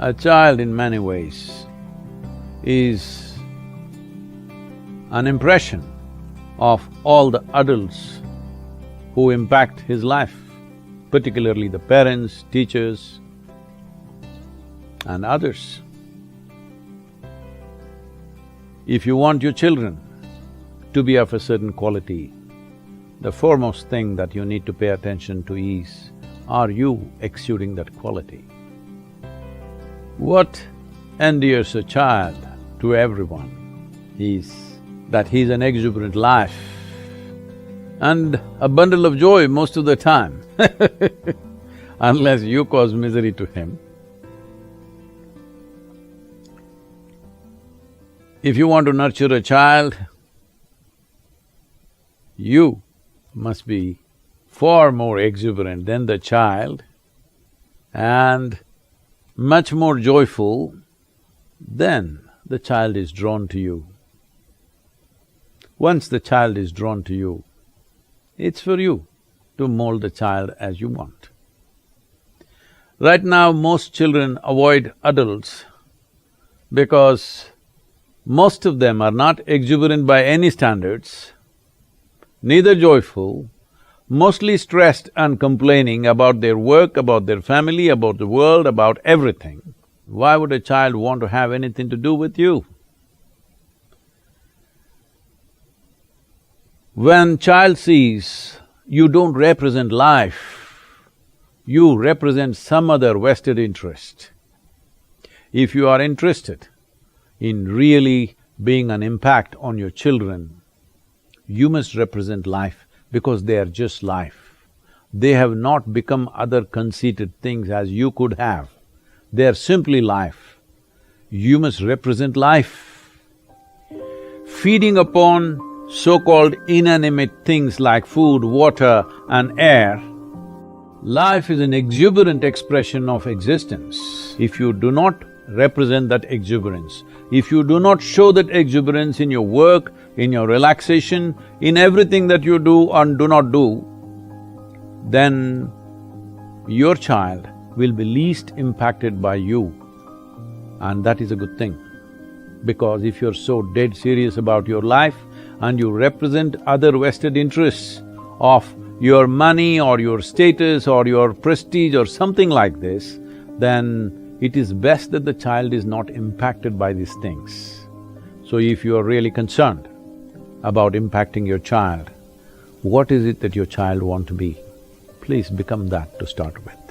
A child in many ways is an impression of all the adults who impact his life, particularly the parents, teachers, and others. If you want your children to be of a certain quality, the foremost thing that you need to pay attention to is, are you exuding that quality? What endears a child to everyone is that he's an exuberant life and a bundle of joy most of the time unless you cause misery to him. If you want to nurture a child, you must be far more exuberant than the child and much more joyful, then the child is drawn to you. Once the child is drawn to you, it's for you to mold the child as you want. Right now, most children avoid adults because most of them are not exuberant by any standards, neither joyful, mostly stressed and complaining about their work, about their family, about the world, about everything. Why would a child want to have anything to do with you? When child sees you don't represent life, you represent some other vested interest. If you are interested in really being an impact on your children, you must represent life because they are just life. They have not become other conceited things as you could have. They are simply life. You must represent life. Feeding upon so-called inanimate things like food, water and air, life is an exuberant expression of existence. If you do not represent that exuberance, if you do not show that exuberance in your work, in your relaxation, in everything that you do and do not do, then your child will be least impacted by you, and that is a good thing. Because if you're so dead serious about your life and you represent other vested interests of your money or your status or your prestige or something like this, then it is best that the child is not impacted by these things. So if you are really concerned about impacting your child, what is it that your child want to be? Please become that to start with.